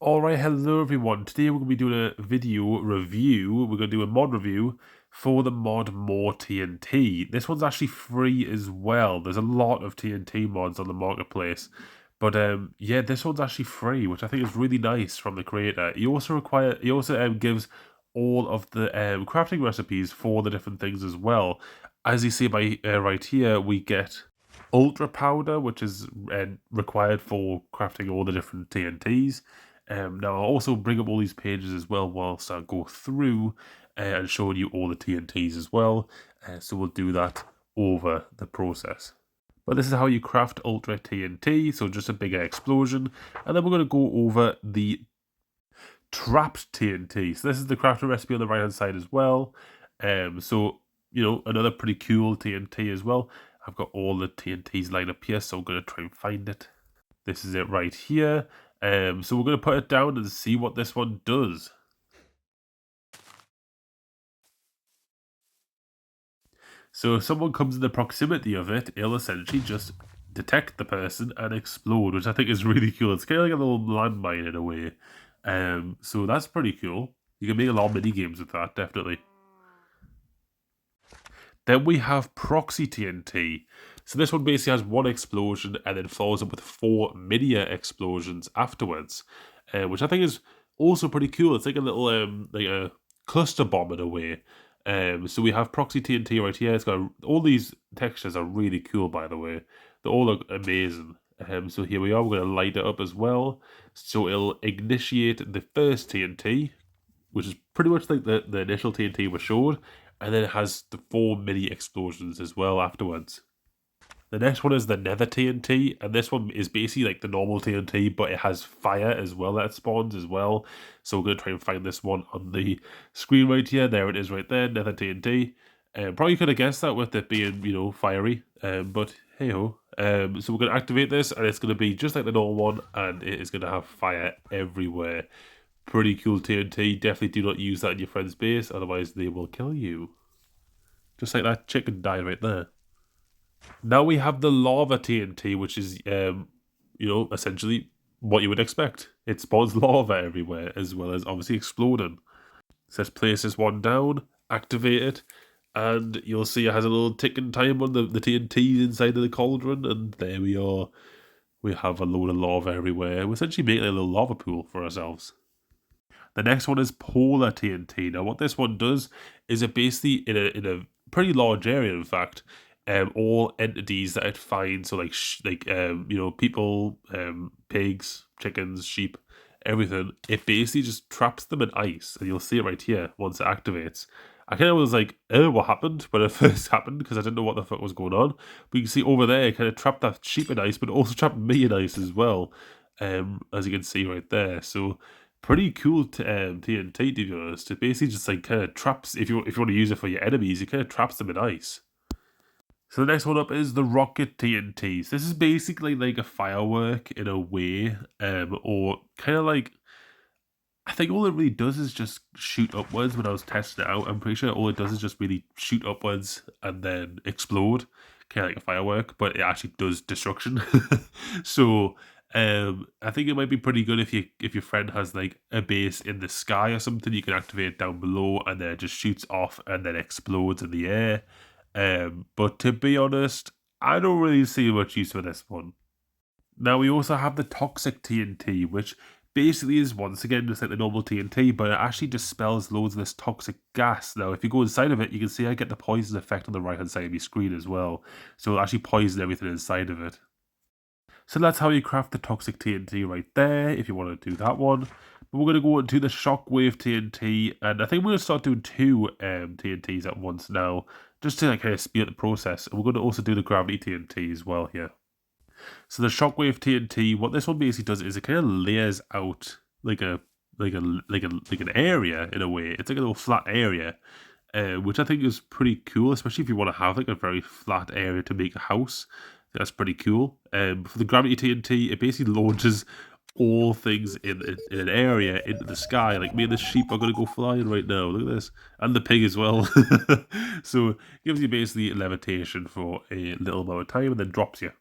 Alright, hello everyone. Today we're going to be doing a video review. We're going to do a mod review for the mod 𝗏𝗏𝗁𝗃. This one's actually free as well. There's a lot of TNT mods on the marketplace. But yeah, this one's actually free, which I think is really nice from the creator. He also gives all of the crafting recipes for the different things as well. As you see by right here, we get ultra powder, which is required for crafting all the different TNTs. Now I'll also bring up all these pages as well whilst I go through and showing you all the TNTs as well. So we'll do that over the process. But this is how you craft Ultra TNT, so just a bigger explosion. And then we're going to go over the trapped TNT. So this is the crafting recipe on the right hand side as well. So, you know, another pretty cool TNT as well. I've got all the TNTs lined up here, so I'm going to try and find it. This is it right here. So we're going to put it down and see what this one does. So if someone comes in the proximity of it, it'll essentially just detect the person and explode, which I think is really cool. It's kind of like a little landmine in a way. So that's pretty cool. You can make a lot of mini games with that, definitely. Then we have Proxy TNT. So this one basically has one explosion and then follows up with 4 mini explosions afterwards, which I think is also pretty cool. It's like a little like a cluster bomb in a way. So we have Proxy TNT right here. It's got all these textures are really cool, by the way. They all look amazing. So here we are. We're going to light it up as well. So it'll initiate the first TNT, which is pretty much like the initial TNT was showed, and then it has the 4 mini explosions as well afterwards. The next one is the Nether TNT, and this one is basically like the normal TNT, but it has fire as well that spawns as well. So we're going to try and find this one on the screen right here. There it is right there, Nether TNT. Probably could have guessed that with it being, you know, fiery, but hey-ho. So we're going to activate this, and it's going to be just like the normal one, and it is going to have fire everywhere. Pretty cool TNT. Definitely do not use that in your friend's base, otherwise they will kill you. Just like that chicken died right there. Now we have the lava TNT, which is, you know, essentially what you would expect. It spawns lava everywhere, as well as obviously exploding. So let's place this one down, activate it, and you'll see it has a little ticking time on the TNT inside of the cauldron, and there we are. We have a load of lava everywhere. We're essentially making a little lava pool for ourselves. The next one is Polar TNT. Now, what this one does is it basically, in a pretty large area, in fact, all entities that it finds, so like you know, people, pigs, chickens, sheep, everything, it basically just traps them in ice, and you'll see it right here once it activates. I kind of was like, what happened when it first happened, because I didn't know what the fuck was going on. But you can see over there, it kind of trapped that sheep in ice, but it also trapped me in ice as well, as you can see right there. So pretty cool TNT, to be honest. It basically just like kind of traps, if you want to use it for your enemies, it kind of traps them in ice. So the next one up is the rocket TNTs. This is basically like a firework in a way, or kind of like, I think all it really does is just shoot upwards. When I was testing it out, I'm pretty sure all it does is just really shoot upwards and then explode, kind of like a firework, but it actually does destruction. So I think it might be pretty good if your friend has like a base in the sky or something. You can activate it down below, and then it just shoots off and then explodes in the air. But to be honest, I don't really see much use for this one. Now we also have the toxic TNT, which basically is once again just like the normal TNT, but it actually dispels loads of this toxic gas. Now, if you go inside of it, you can see I get the poison effect on the right hand side of your screen as well. So it'll actually poison everything inside of it. So that's how you craft the toxic TNT right there, if you want to do that one. But we're going to go into the Shockwave TNT, and I think we're going to start doing 2 TNTs at once now, just to like kind of speed up the process. And we're going to also do the Gravity TNT as well here. So the Shockwave TNT, what this one basically does is it kind of layers out like an area in a way. It's like a little flat area, which I think is pretty cool, especially if you want to have like a very flat area to make a house. That's pretty cool. For the Gravity TNT, it basically launches all things in an area into the sky. Like me and the sheep are going to go flying right now. Look at this. And the pig as well. So it gives you basically levitation for a little amount of time and then drops you.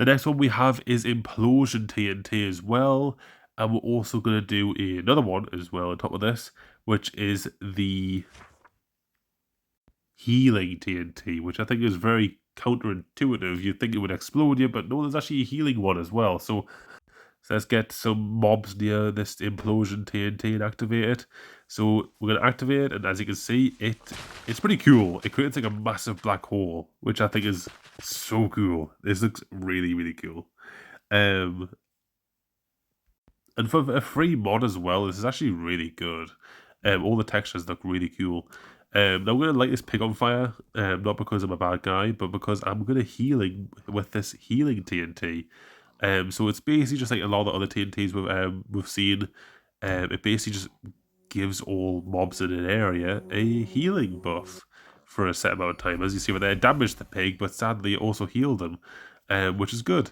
The next one we have is Implosion TNT as well. And we're also going to do another one as well on top of this, which is the healing TNT, which I think is very counterintuitive. You'd think it would explode you, but no, there's actually a healing one as well. So let's get some mobs near this Implosion TNT and activate it. So we're going to activate it, and as you can see, it's pretty cool. It creates like a massive black hole, which I think is so cool. This looks really, really cool. And for a free mod as well, this is actually really good. All the textures look really cool. Now I'm going to light this pig on fire, not because I'm a bad guy, but because I'm going to healing with this healing TNT. So it's basically just like a lot of the other TNTs we've seen. It basically just gives all mobs in an area a healing buff for a set amount of time. As you see, when they damaged the pig, but sadly it also healed them, which is good.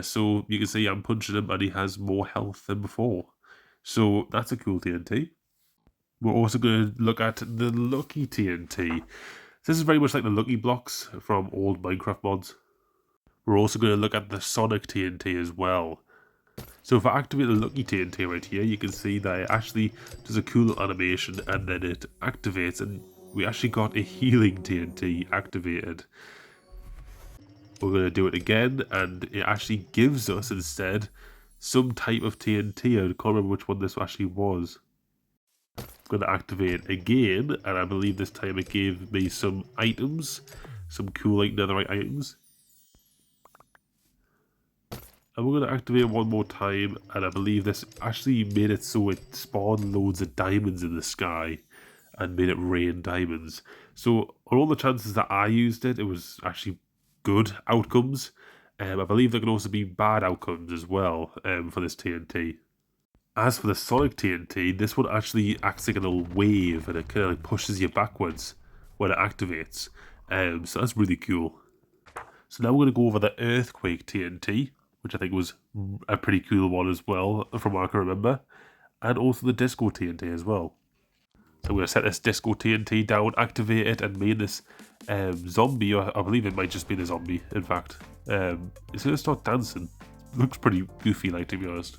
So you can see I'm punching him and he has more health than before. So that's a cool TNT. We're also going to look at the Lucky TNT. This is very much like the Lucky blocks from old Minecraft mods. We're also going to look at the Sonic TNT as well. So if I activate the Lucky TNT right here, you can see that it actually does a cool animation and then it activates, and we actually got a healing TNT activated. We're going to do it again, and it actually gives us instead some type of TNT. I can't remember which one this actually was. I'm going to activate it again, and I believe this time it gave me some items, some cool like netherite items. And we're going to activate it one more time, and I believe this actually made it so it spawned loads of diamonds in the sky and made it rain diamonds. So on all the chances that I used it, it was actually good outcomes. I believe there can also be bad outcomes as well for this TNT. As for the Sonic TNT, this one actually acts like a little wave and it kind of like pushes you backwards when it activates. So that's really cool. So now we're going to go over the Earthquake TNT, which I think was a pretty cool one as well, from what I can remember. And also the Disco TNT as well. So I'm going to set this Disco TNT down, activate it, and make this zombie, or I believe it might just be the zombie, in fact. It's going to start dancing. Looks pretty goofy, like, to be honest.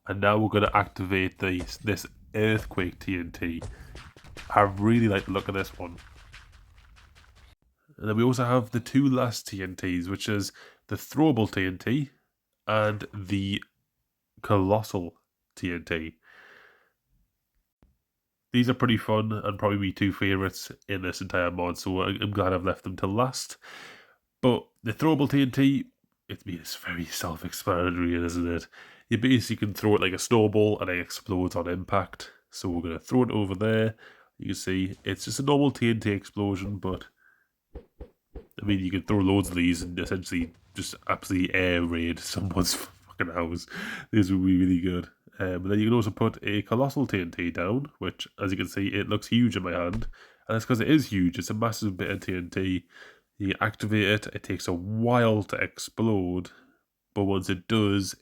And now we're going to activate this Earthquake TNT. I really like the look of this one. And then we also have the two last TNTs, which is the Throwable TNT and the Colossal TNT. These are pretty fun and probably my two favourites in this entire mod, so I'm glad I've left them till last. But the Throwable TNT, it's very self-explanatory, isn't it? You basically can throw it like a snowball and it explodes on impact. So we're going to throw it over there. You can see it's just a normal TNT explosion, but I mean, you can throw loads of these and essentially just absolutely air raid someone's fucking house. This would be really good. But then you can also put a Colossal TNT down, which, as you can see, it looks huge in my hand. And that's because it is huge. It's a massive bit of TNT. You activate it, it takes a while to explode. But once it does,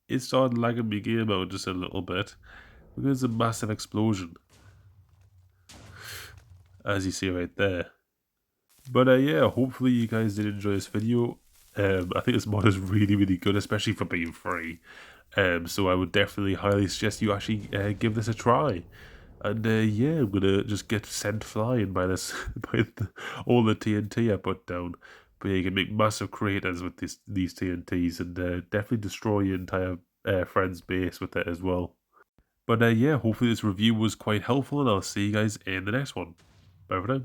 it started lagging my game out just a little bit. Because it's a massive explosion. As you see right there. But yeah, hopefully you guys did enjoy this video. I think this mod is really, really good, especially for being free. So I would definitely highly suggest you actually give this a try. And yeah, I'm gonna just get sent flying by this, all the TNT I put down. But yeah, you can make massive craters with these TNTs and definitely destroy your entire friend's base with it as well. But yeah, hopefully this review was quite helpful, and I'll see you guys in the next one. Bye for now.